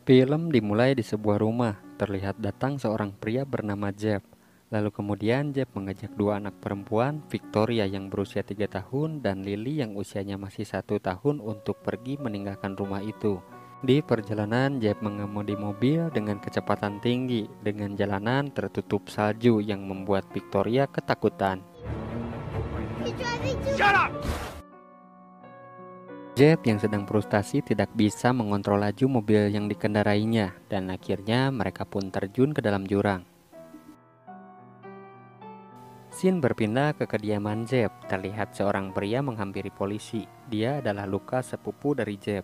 Film dimulai di sebuah rumah. Terlihat datang seorang pria bernama Jeff. Lalu kemudian Jeff mengajak dua anak perempuan, Victoria yang berusia 3 tahun dan Lily yang usianya masih 1 tahun untuk pergi meninggalkan rumah itu. Di perjalanan, Jeff mengemudi mobil dengan kecepatan tinggi dengan jalanan tertutup salju yang membuat Victoria ketakutan. Jeff yang sedang frustasi tidak bisa mengontrol laju mobil yang dikendarainya dan akhirnya mereka pun terjun ke dalam jurang. Scene berpindah ke kediaman Jeff. Terlihat seorang pria menghampiri polisi. Dia adalah Lucas, sepupu dari Jeff.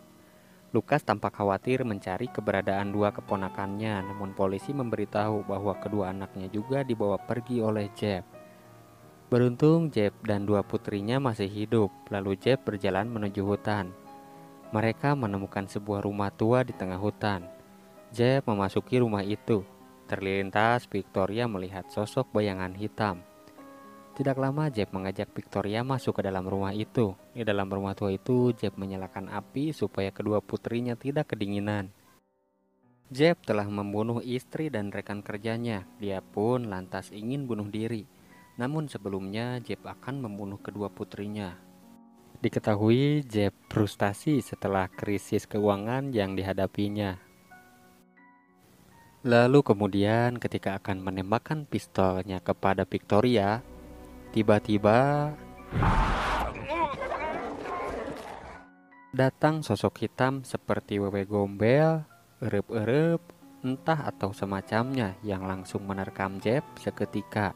Lucas tampak khawatir mencari keberadaan dua keponakannya, namun polisi memberitahu bahwa kedua anaknya juga dibawa pergi oleh Jeff. Beruntung Jeff dan dua putrinya masih hidup, lalu Jeff berjalan menuju hutan. Mereka menemukan sebuah rumah tua di tengah hutan. Jeff memasuki rumah itu. Terlintas Victoria melihat sosok bayangan hitam. Tidak lama Jeff mengajak Victoria masuk ke dalam rumah itu. Di dalam rumah tua itu, Jeff menyalakan api supaya kedua putrinya tidak kedinginan. Jeff telah membunuh istri dan rekan kerjanya. Dia pun lantas ingin bunuh diri. Namun sebelumnya Jeff akan membunuh kedua putrinya. Diketahui Jeff frustasi setelah krisis keuangan yang dihadapinya. Lalu kemudian ketika akan menembakkan pistolnya kepada Victoria, tiba-tiba datang sosok hitam seperti wewe gombel, erep-erep, entah atau semacamnya yang langsung menerkam Jeff seketika.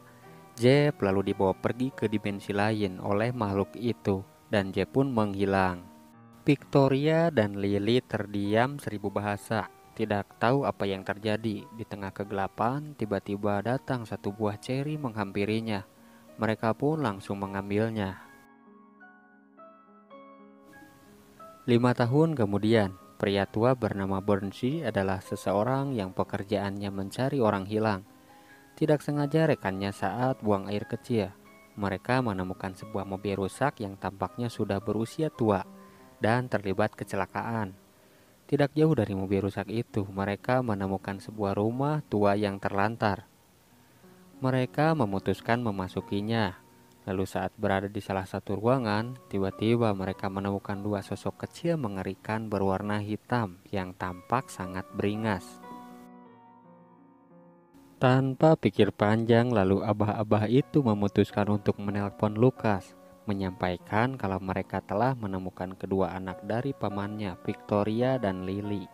Jeff lalu dibawa pergi ke dimensi lain oleh makhluk itu dan Jeff pun menghilang. Victoria dan Lily terdiam 1000 bahasa, tidak tahu apa yang terjadi. Di tengah kegelapan, tiba-tiba datang satu buah ceri menghampirinya. Mereka pun langsung mengambilnya. 5 tahun kemudian, pria tua bernama Burnsie adalah seseorang yang pekerjaannya mencari orang hilang. Tidak sengaja rekannya saat buang air kecil. Mereka menemukan sebuah mobil rusak yang tampaknya sudah berusia tua dan terlibat kecelakaan. Tidak jauh dari mobil rusak itu, mereka menemukan sebuah rumah tua yang terlantar. Mereka memutuskan memasukinya. Lalu saat berada di salah satu ruangan, tiba-tiba mereka menemukan dua sosok kecil mengerikan berwarna hitam yang tampak sangat beringas. Tanpa pikir panjang, lalu abah-abah itu memutuskan untuk menelpon Lucas, menyampaikan kalau mereka telah menemukan kedua anak dari pamannya, Victoria dan Lily.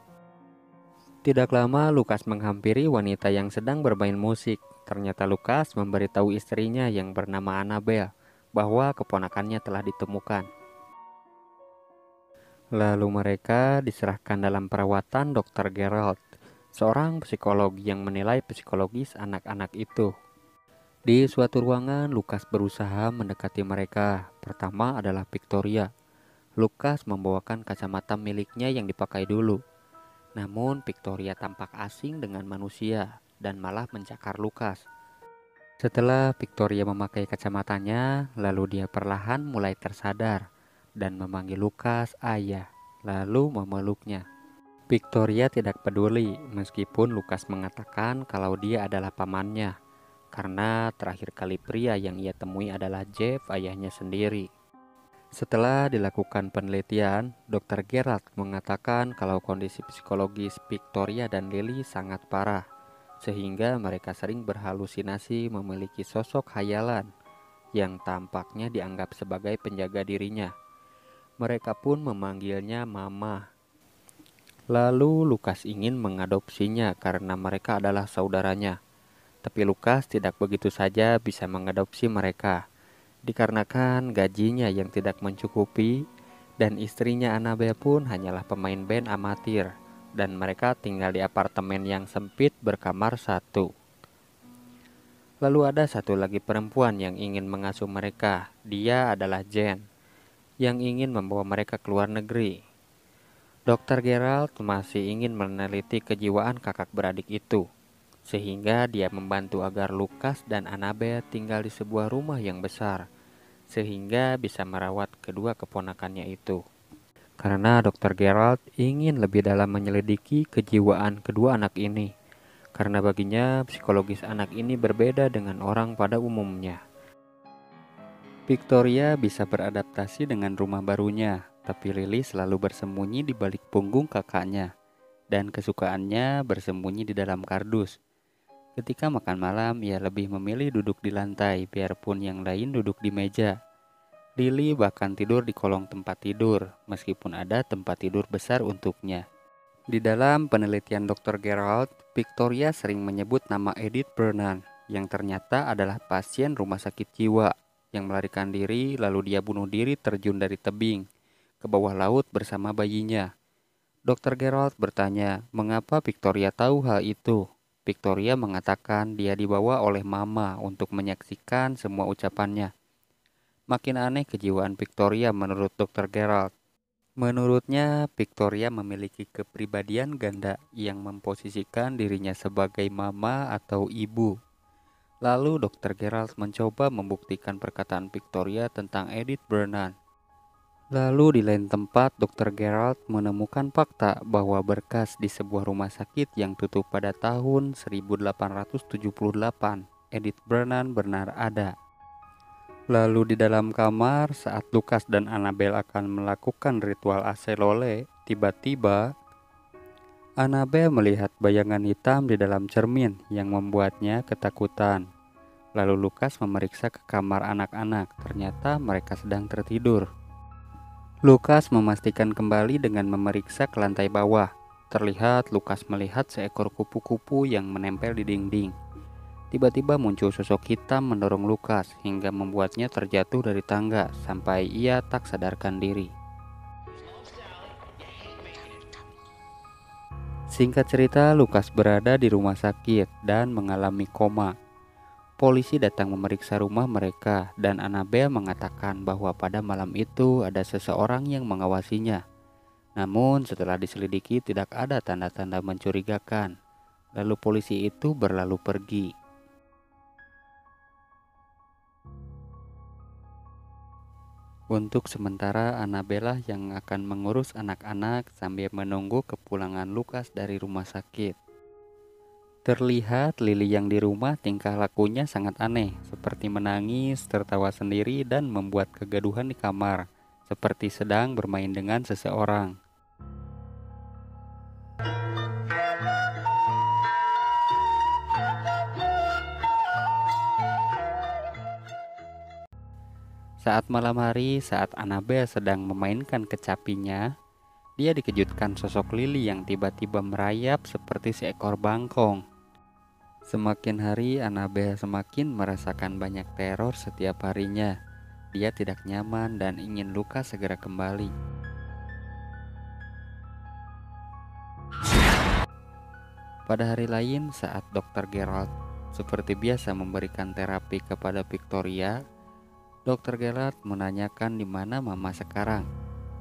Tidak lama Lucas menghampiri wanita yang sedang bermain musik. Ternyata Lucas memberitahu istrinya yang bernama Annabelle bahwa keponakannya telah ditemukan. Lalu mereka diserahkan dalam perawatan Dr. Gerald, seorang psikolog yang menilai psikologis anak-anak itu. Di suatu ruangan, Lucas berusaha mendekati mereka. Pertama adalah Victoria. Lucas membawakan kacamata miliknya yang dipakai dulu. Namun Victoria tampak asing dengan manusia dan malah mencakar Lucas. Setelah Victoria memakai kacamatanya, lalu dia perlahan mulai tersadar dan memanggil Lucas ayah, lalu memeluknya. Victoria tidak peduli meskipun Lucas mengatakan kalau dia adalah pamannya, karena terakhir kali pria yang ia temui adalah Jeff, ayahnya sendiri. Setelah dilakukan penelitian, Dr. Gerald mengatakan kalau kondisi psikologis Victoria dan Lily sangat parah, sehingga mereka sering berhalusinasi memiliki sosok khayalan yang tampaknya dianggap sebagai penjaga dirinya. Mereka pun memanggilnya Mama. Lalu Lucas ingin mengadopsinya karena mereka adalah saudaranya. Tapi Lucas tidak begitu saja bisa mengadopsi mereka, dikarenakan gajinya yang tidak mencukupi dan istrinya Annabelle pun hanyalah pemain band amatir dan mereka tinggal di apartemen yang sempit berkamar satu. Lalu ada satu lagi perempuan yang ingin mengasuh mereka. Dia adalah Jen, yang ingin membawa mereka ke luar negeri. Dr. Gerald masih ingin meneliti kejiwaan kakak beradik itu, sehingga dia membantu agar Lucas dan Annabelle tinggal di sebuah rumah yang besar, sehingga bisa merawat kedua keponakannya itu. karena Dr. Gerald ingin lebih dalam menyelidiki kejiwaan kedua anak ini. Karena baginya psikologis anak ini berbeda dengan orang pada umumnya. Victoria bisa beradaptasi dengan rumah barunya, tapi Lily selalu bersembunyi di balik punggung kakaknya, dan kesukaannya bersembunyi di dalam kardus. Ketika makan malam, ia lebih memilih duduk di lantai, biarpun yang lain duduk di meja. Lily bahkan tidur di kolong tempat tidur, meskipun ada tempat tidur besar untuknya. Di dalam penelitian Dr. Gerald, Victoria sering menyebut nama Edith Brennan, yang ternyata adalah pasien rumah sakit jiwa, yang melarikan diri lalu dia bunuh diri terjun dari tebing ke bawah laut bersama bayinya. Dr. Gerald bertanya, mengapa Victoria tahu hal itu? Victoria mengatakan dia dibawa oleh mama untuk menyaksikan semua ucapannya. Makin aneh kejiwaan Victoria menurut Dr. Gerald. Menurutnya, Victoria memiliki kepribadian ganda yang memposisikan dirinya sebagai mama atau ibu. Lalu Dr. Gerald mencoba membuktikan perkataan Victoria tentang Edith Brennan. Lalu di lain tempat, Dr. Gerald menemukan fakta bahwa berkas di sebuah rumah sakit yang tutup pada tahun 1878, Edith Brennan benar ada. Lalu di dalam kamar, saat Lucas dan Annabelle akan melakukan ritual aselole, tiba-tiba Annabelle melihat bayangan hitam di dalam cermin yang membuatnya ketakutan. Lalu Lucas memeriksa ke kamar anak-anak, ternyata mereka sedang tertidur. Lucas memastikan kembali dengan memeriksa ke lantai bawah. Terlihat Lucas melihat seekor kupu-kupu yang menempel di dinding. Tiba-tiba muncul sosok hitam mendorong Lucas hingga membuatnya terjatuh dari tangga sampai ia tak sadarkan diri. Singkat cerita, Lucas berada di rumah sakit dan mengalami koma. Polisi datang memeriksa rumah mereka dan Annabelle mengatakan bahwa pada malam itu ada seseorang yang mengawasinya. Namun setelah diselidiki tidak ada tanda-tanda mencurigakan. Lalu polisi itu berlalu pergi. Untuk sementara Annabella yang akan mengurus anak-anak sambil menunggu kepulangan Lucas dari rumah sakit. Terlihat Lily yang di rumah tingkah lakunya sangat aneh, seperti menangis, tertawa sendiri dan membuat kegaduhan di kamar, seperti sedang bermain dengan seseorang. Saat malam hari, saat Annabelle sedang memainkan kecapinya, dia dikejutkan sosok Lily yang tiba-tiba merayap seperti seekor bangkong. Semakin hari, Annabelle semakin merasakan banyak teror setiap harinya. Dia tidak nyaman dan ingin Lucas segera kembali. Pada hari lain, saat Dr. Gerald seperti biasa memberikan terapi kepada Victoria, Dr. Gerald menanyakan di mana Mama sekarang.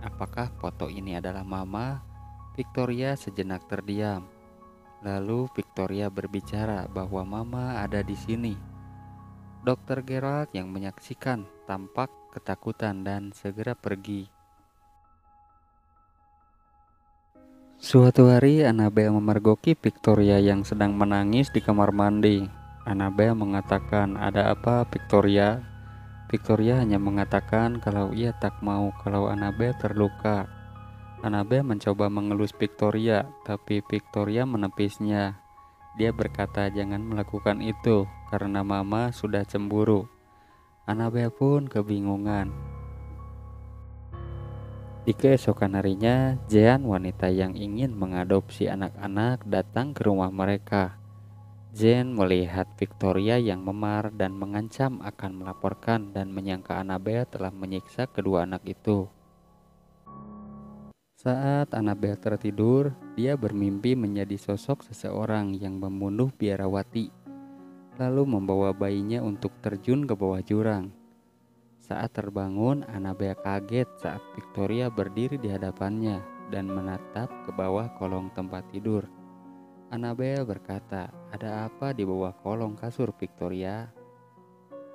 Apakah foto ini adalah Mama? Victoria sejenak terdiam. Lalu Victoria berbicara bahwa Mama ada di sini. Dr. Gerald yang menyaksikan tampak ketakutan dan segera pergi. Suatu hari Annabelle memergoki Victoria yang sedang menangis di kamar mandi. Annabelle mengatakan, "Ada apa, Victoria?" Victoria hanya mengatakan kalau ia tak mau kalau Annabelle terluka. Annabelle mencoba mengelus Victoria, tapi Victoria menepisnya. Dia berkata jangan melakukan itu karena Mama sudah cemburu. Annabelle pun kebingungan. Di keesokan harinya, Jean, wanita yang ingin mengadopsi anak-anak, datang ke rumah mereka. Jean melihat Victoria yang memar dan mengancam akan melaporkan dan menyangka Annabelle telah menyiksa kedua anak itu. Saat Annabelle tertidur, dia bermimpi menjadi sosok seseorang yang membunuh biarawati, lalu membawa bayinya untuk terjun ke bawah jurang. Saat terbangun, Annabelle kaget saat Victoria berdiri di hadapannya dan menatap ke bawah kolong tempat tidur. Annabelle berkata, "Ada apa di bawah kolong kasur, Victoria?"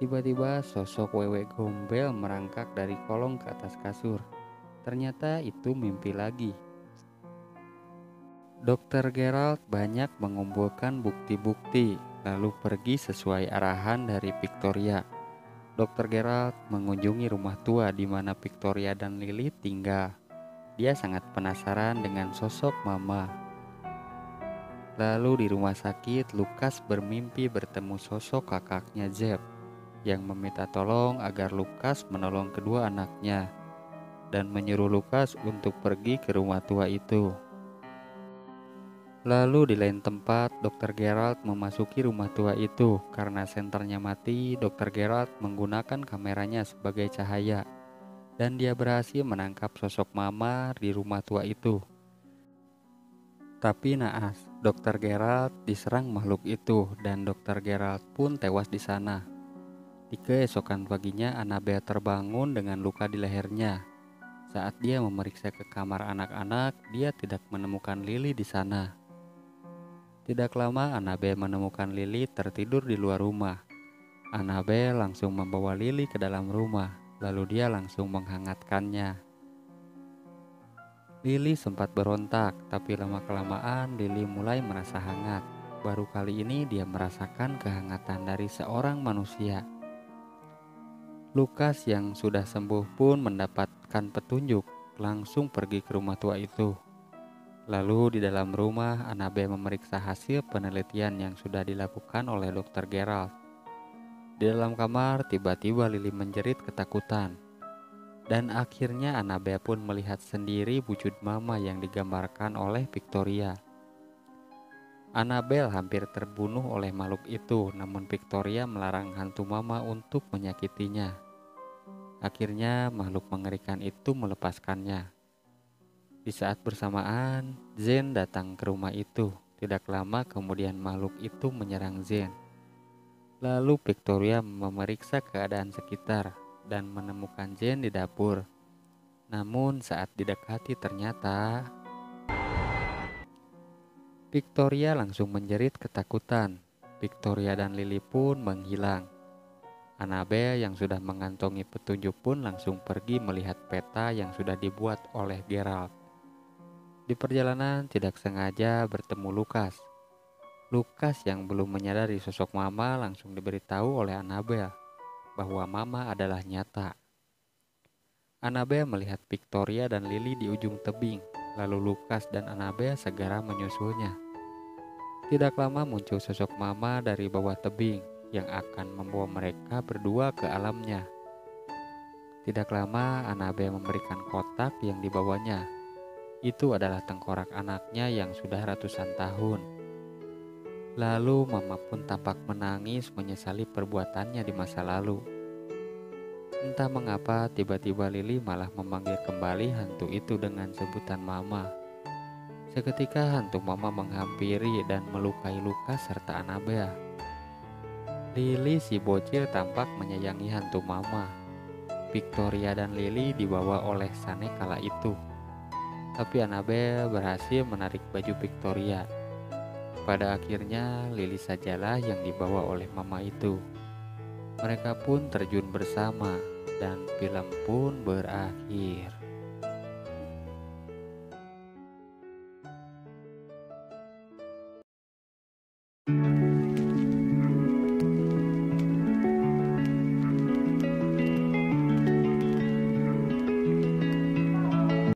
Tiba-tiba sosok wewe gombel merangkak dari kolong ke atas kasur. Ternyata itu mimpi lagi. Dokter Gerald banyak mengumpulkan bukti-bukti, lalu pergi sesuai arahan dari Victoria. Dokter Gerald mengunjungi rumah tua di mana Victoria dan Lily tinggal. Dia sangat penasaran dengan sosok Mama. Lalu di rumah sakit, Lucas bermimpi bertemu sosok kakaknya Zeb yang meminta tolong agar Lucas menolong kedua anaknya dan menyuruh Lucas untuk pergi ke rumah tua itu. Lalu di lain tempat, Dr. Gerald memasuki rumah tua itu. Karena senternya mati, Dr. Gerald menggunakan kameranya sebagai cahaya, dan dia berhasil menangkap sosok Mama di rumah tua itu. Tapi naas, Dr. Gerald diserang makhluk itu, dan Dr. Gerald pun tewas di sana. Di keesokan paginya, Annabelle terbangun dengan luka di lehernya. Saat dia memeriksa ke kamar anak-anak, dia tidak menemukan Lily di sana. Tidak lama Annabelle menemukan Lily tertidur di luar rumah. Annabelle langsung membawa Lily ke dalam rumah, lalu dia langsung menghangatkannya. Lily sempat berontak, tapi lama-kelamaan Lily mulai merasa hangat. Baru kali ini dia merasakan kehangatan dari seorang manusia. Lucas yang sudah sembuh pun mendapatkan petunjuk, langsung pergi ke rumah tua itu. Lalu di dalam rumah, Annabelle memeriksa hasil penelitian yang sudah dilakukan oleh Dr. Gerald. Di dalam kamar, tiba-tiba Lily menjerit ketakutan. Dan akhirnya Annabelle pun melihat sendiri wujud Mama yang digambarkan oleh Victoria. Annabelle hampir terbunuh oleh makhluk itu, namun Victoria melarang hantu Mama untuk menyakitinya. Akhirnya makhluk mengerikan itu melepaskannya. Di saat bersamaan, Zen datang ke rumah itu. Tidak lama kemudian makhluk itu menyerang Zen. Lalu Victoria memeriksa keadaan sekitar dan menemukan Zen di dapur. Namun saat didekati ternyata Victoria langsung menjerit ketakutan. Victoria dan Lily pun menghilang. Annabelle yang sudah mengantongi petunjuk pun langsung pergi melihat peta yang sudah dibuat oleh Gerald. Di perjalanan tidak sengaja bertemu Lucas. Lucas yang belum menyadari sosok Mama langsung diberitahu oleh Annabelle bahwa Mama adalah nyata. Annabelle melihat Victoria dan Lily di ujung tebing, lalu Lucas dan Annabelle segera menyusulnya. Tidak lama muncul sosok Mama dari bawah tebing yang akan membawa mereka berdua ke alamnya. Tidak lama Annabelle memberikan kotak yang dibawanya. Itu adalah tengkorak anaknya yang sudah ratusan tahun. Lalu Mama pun tampak menangis menyesali perbuatannya di masa lalu. Entah mengapa tiba-tiba Lily malah memanggil kembali hantu itu dengan sebutan Mama. Seketika hantu Mama menghampiri dan melukai Lucas serta Annabelle. Lily si bocil tampak menyayangi hantu Mama. Victoria dan Lily dibawa oleh Sane kala itu. Tapi Annabelle berhasil menarik baju Victoria. Pada akhirnya Lily sajalah yang dibawa oleh Mama itu. Mereka pun terjun bersama dan film pun berakhir.